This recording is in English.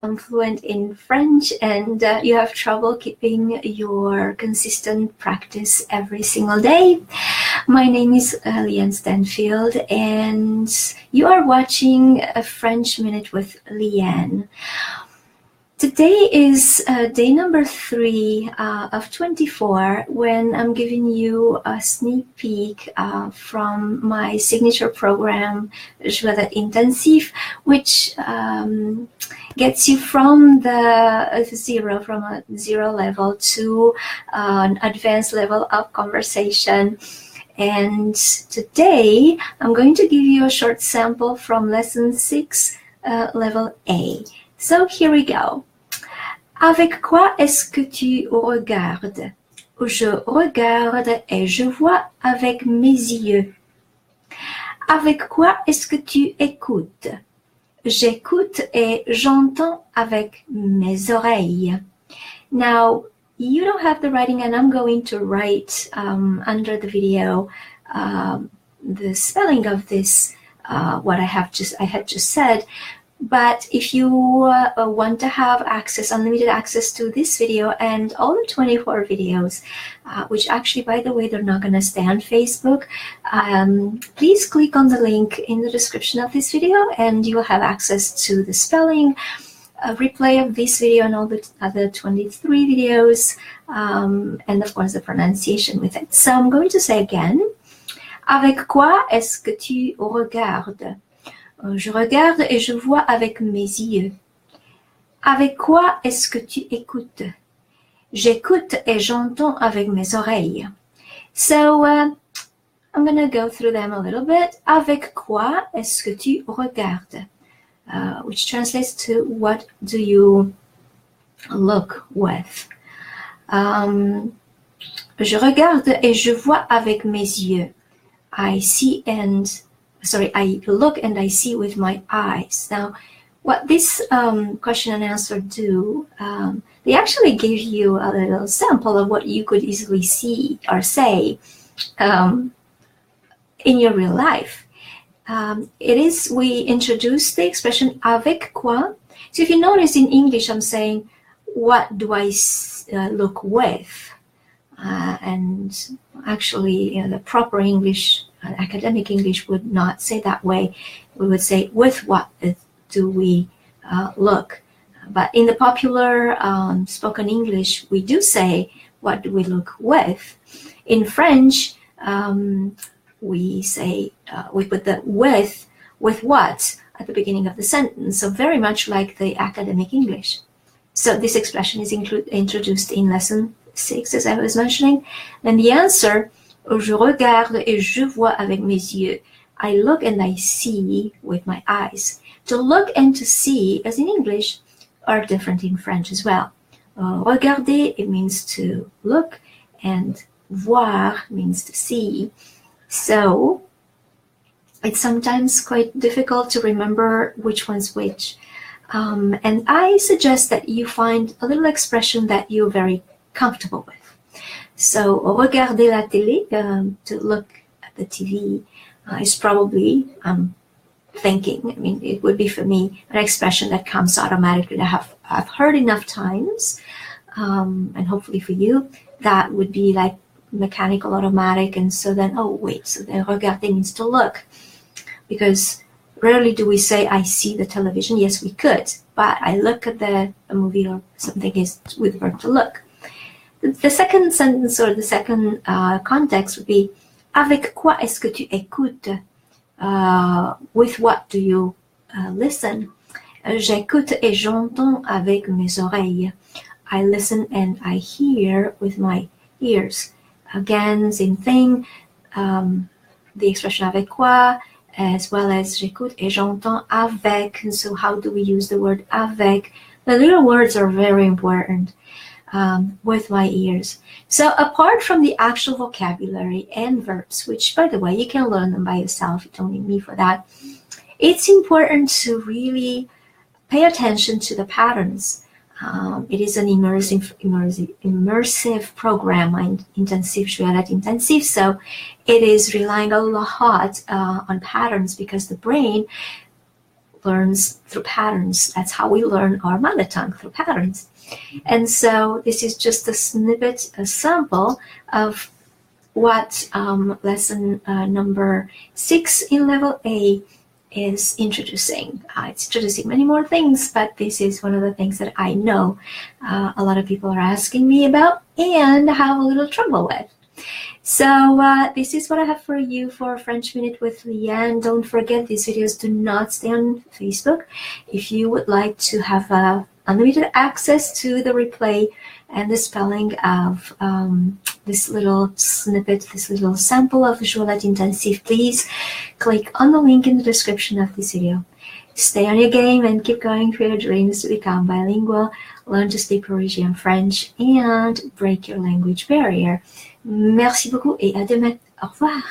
fluent in French and you have trouble keeping your consistent practice every single day. My name is Llyane Stanfield and you are watching a French Minute with Llyane. Today is day number 3 of 24 when I'm giving you a sneak peek from my signature program, J'Ouellette Intensif, which gets you from a zero level to an advanced level of conversation. And today I'm going to give you a short sample from lesson 6, level A. So here we go. Avec quoi est-ce que tu regardes? Je regarde et je vois avec mes yeux. Avec quoi est-ce que tu écoutes? J'écoute et j'entends avec mes oreilles. Now, you don't have the writing, and I'm going to write under the video the spelling of this, what I had just said. But if you want to have access, unlimited access to this video and all the 24 videos, which actually, by the way, they're not going to stay on Facebook, please click on the link in the description of this video and you will have access to the spelling, a replay of this video and all the other 23 videos, and of course the pronunciation with it. So I'm going to say again, avec quoi est-ce que tu regardes? Je regarde et je vois avec mes yeux. Avec quoi est-ce que tu écoutes? J'écoute et j'entends avec mes oreilles. So, I'm going to go through them a little bit. Avec quoi est-ce que tu regardes? Which translates to what do you look with? Je regarde et je vois avec mes yeux. I look and I see with my eyes. Now, what this question and answer do, they actually give you a little sample of what you could easily see or say in your real life. We introduce the expression avec quoi. So if you notice in English, I'm saying, what do I look with? And actually, the proper English, academic English would not say that way. We would say, with what do we look? But in the popular spoken English, we do say, what do we look with? In French, we say, we put the with what at the beginning of the sentence. So very much like the academic English. So this expression is introduced in lesson 6, as I was mentioning. And the answer, je regarde et je vois avec mes yeux. I look and I see with my eyes. To look and to see, as in English, are different in French as well. Regarder, it means to look, and voir means to see. So it's sometimes quite difficult to remember which one's which. And I suggest that you find a little expression that you're very comfortable with. So, regarder la télé, to look at the TV, is probably, thinking, I mean, it would be for me an expression that comes automatically that I've heard enough times, and hopefully for you, that would be like mechanical, automatic, and so then, oh wait, so then regarder means to look, because rarely do we say, I see the television. Yes, we could, but I look at a movie or something is with the verb to look. The second sentence or the second context would be, avec quoi est-ce que tu écoutes? With what do you listen? J'écoute et j'entends avec mes oreilles. I listen and I hear with my ears. Again, same thing. The expression avec quoi, as well as j'écoute et j'entends avec. And so how do we use the word avec? The little words are very important. With my ears. So apart from the actual vocabulary and verbs, which by the way, you can learn them by yourself, you don't need me for that, it's important to really pay attention to the patterns. It is an immersive program, J'Ouellette Intensif, so it is relying a lot on patterns because the brain learns through patterns. That's how we learn our mother tongue, through patterns. And so this is just a snippet, a sample of what lesson number 6 in level A is introducing. It's introducing many more things, but this is one of the things that I know a lot of people are asking me about and have a little trouble with. So this is what I have for you for French Minute with Llyane. Don't forget, these videos do not stay on Facebook. If you would like to have unlimited access to the replay and the spelling of this little snippet, this little sample of J'Ouellette Intensif, please click on the link in the description of this video. Stay on your game and keep going for your dreams to become bilingual, learn to speak Parisian French, and break your language barrier. Merci beaucoup et à demain. Au revoir.